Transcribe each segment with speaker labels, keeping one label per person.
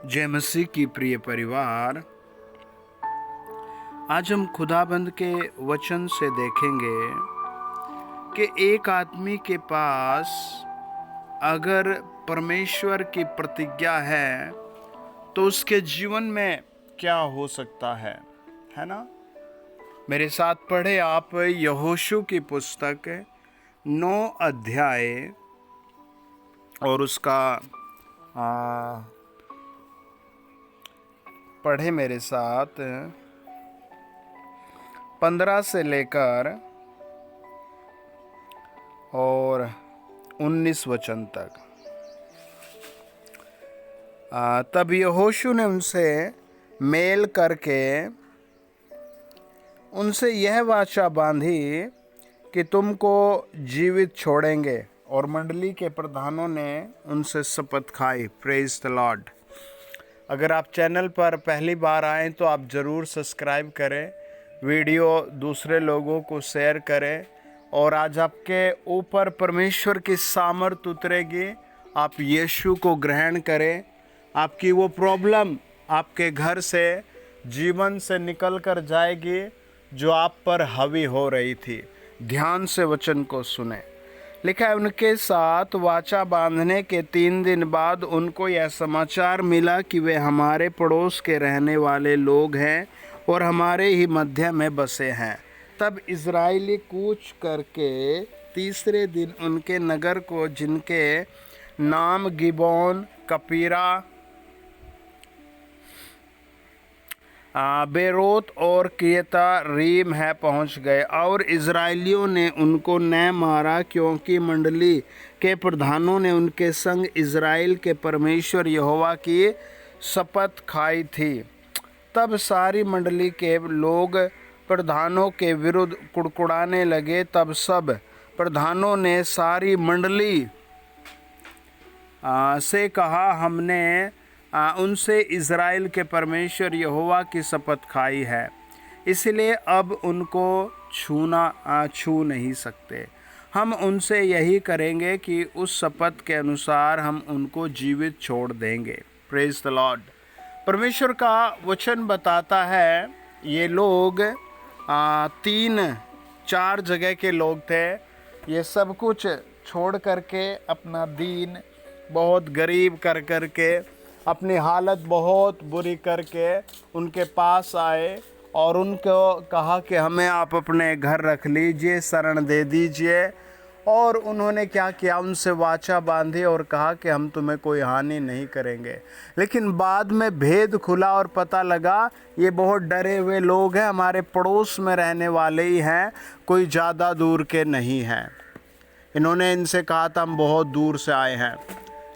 Speaker 1: जय मसीह की प्रिय परिवार। आज हम खुदाबंद के वचन से देखेंगे कि एक आदमी के पास अगर परमेश्वर की प्रतिज्ञा है तो उसके जीवन में क्या हो सकता है ना। मेरे साथ पढ़े आप यहोशू की पुस्तक 9 अध्याय और उसका पढ़े मेरे साथ 15 से लेकर और 19 वचन तक। तब यहोशू ने उनसे मेल करके उनसे यह वाचा बांधी कि तुमको जीवित छोड़ेंगे, और मंडली के प्रधानों ने उनसे शपथ खाई। Praise the Lord. अगर आप चैनल पर पहली बार आएँ तो आप ज़रूर सब्सक्राइब करें, वीडियो दूसरे लोगों को शेयर करें, और आज आपके ऊपर परमेश्वर की सामर्थ उतरेगी। आप यीशु को ग्रहण करें, आपकी वो प्रॉब्लम आपके घर से, जीवन से निकल कर जाएगी जो आप पर हावी हो रही थी। ध्यान से वचन को सुने। लिखा है, उनके साथ वाचा बांधने के 3 दिन बाद उनको यह समाचार मिला कि वे हमारे पड़ोस के रहने वाले लोग हैं और हमारे ही मध्य में बसे हैं। तब इज़राइली कूच करके तीसरे दिन उनके नगर को, जिनके नाम गिबोन, कपीरा, बेरोत और कियता रीम है, पहुंच गए। और इज़राइलियों ने उनको न मारा, क्योंकि मंडली के प्रधानों ने उनके संग इज़राइल के परमेश्वर यहोवा की शपथ खाई थी। तब सारी मंडली के लोग प्रधानों के विरुद्ध कुड़कुड़ाने लगे। तब सब प्रधानों ने सारी मंडली से कहा, हमने उनसे इज़राइल के परमेश्वर यहोवा की शपथ खाई है, इसलिए अब उनको छू नहीं सकते। हम उनसे यही करेंगे कि उस शपथ के अनुसार हम उनको जीवित छोड़ देंगे। Praise the Lord. परमेश्वर का वचन बताता है, ये लोग 3-4 जगह के लोग थे। ये सब कुछ छोड़ करके, अपना दीन बहुत गरीब कर करके, अपनी हालत बहुत बुरी करके उनके पास आए और उनको कहा कि हमें आप अपने घर रख लीजिए, शरण दे दीजिए। और उन्होंने क्या किया, उनसे वाचा बांधी और कहा कि हम तुम्हें कोई हानि नहीं करेंगे। लेकिन बाद में भेद खुला और पता लगा ये बहुत डरे हुए लोग हैं, हमारे पड़ोस में रहने वाले ही हैं, कोई ज़्यादा दूर के नहीं हैं। इन्होंने इनसे कहा था हम बहुत दूर से आए हैं,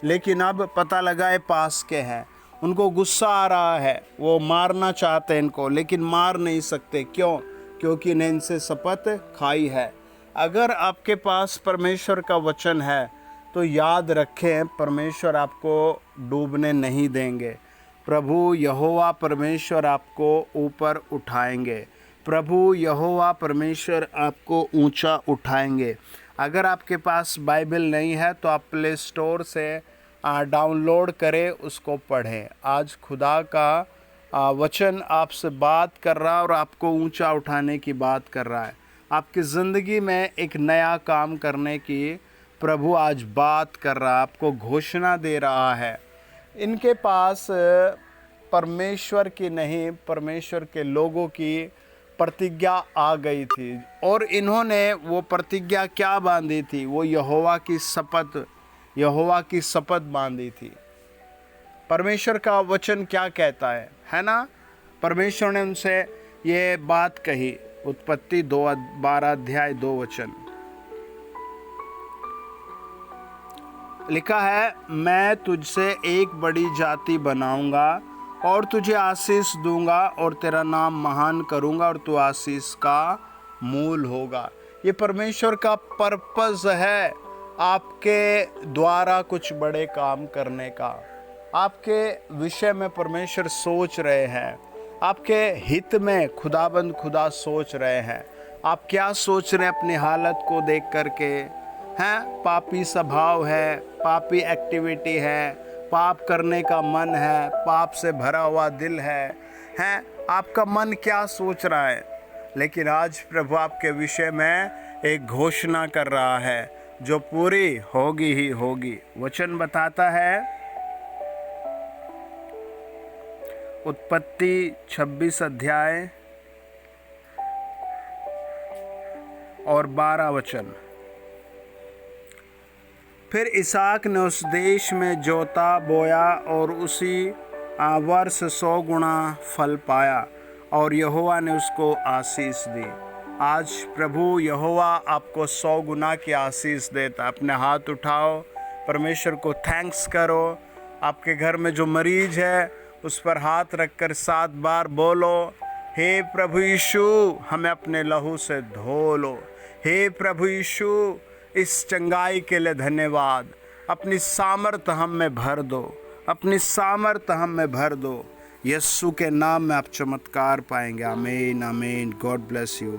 Speaker 1: लेकिन अब पता लगा ये पास के हैं। उनको गुस्सा आ रहा है, वो मारना चाहते हैं इनको, लेकिन मार नहीं सकते। क्यों? क्योंकि इन्हें इनसे शपथ खाई है। अगर आपके पास परमेश्वर का वचन है तो याद रखें, परमेश्वर आपको डूबने नहीं देंगे। प्रभु यहोवा परमेश्वर आपको ऊपर उठाएंगे। प्रभु यहोवा परमेश्वर आपको ऊंचा उठाएंगे। अगर आपके पास बाइबल नहीं है तो आप प्ले स्टोर से डाउनलोड करें, उसको पढ़ें। आज खुदा का वचन आपसे बात कर रहा है और आपको ऊंचा उठाने की बात कर रहा है। आपकी ज़िंदगी में एक नया काम करने की प्रभु आज बात कर रहा है, आपको घोषणा दे रहा है। इनके पास परमेश्वर की नहीं, परमेश्वर के लोगों की प्रतिज्ञा आ गई थी, और इन्होंने वो प्रतिज्ञा क्या बांधी थी? वो यहोवा की शपथ बांधी थी। परमेश्वर का वचन क्या कहता है ना। परमेश्वर ने उनसे ये बात कही, उत्पत्ति 12 अध्याय 2 वचन लिखा है, मैं तुझसे एक बड़ी जाति बनाऊंगा और तुझे आशीष दूंगा और तेरा नाम महान करूंगा और तू आशीष का मूल होगा। ये परमेश्वर का पर्पस है, आपके द्वारा कुछ बड़े काम करने का। आपके विषय में परमेश्वर सोच रहे हैं, आपके हित में खुदा सोच रहे हैं। आप क्या सोच रहे हैं अपनी हालत को देख करके? हैं, पापी स्वभाव है, पापी एक्टिविटी है, पाप करने का मन है, पाप से भरा हुआ दिल है, आपका मन क्या सोच रहा है। लेकिन आज प्रभु आपके विषय में एक घोषणा कर रहा है जो पूरी होगी ही होगी। वचन बताता है उत्पत्ति 26 अध्याय और 12 वचन। फिर इसहाक ने उस देश में जोता बोया और उसी वर्ष 100 गुना फल पाया और यहोवा ने उसको आशीष दी। आज प्रभु यहोवा आपको 100 गुना की आशीष देता। अपने हाथ उठाओ, परमेश्वर को थैंक्स करो। आपके घर में जो मरीज है उस पर हाथ रखकर 7 बार बोलो, हे प्रभु यीशु हमें अपने लहू से धो लो। हे प्रभु यीशु इस चंगाई के लिए धन्यवाद। अपनी सामर्थ हम में भर दो, अपनी सामर्थ हम में भर दो। यीशु के नाम में आप चमत्कार पाएंगे। आमीन आमीन। God bless you.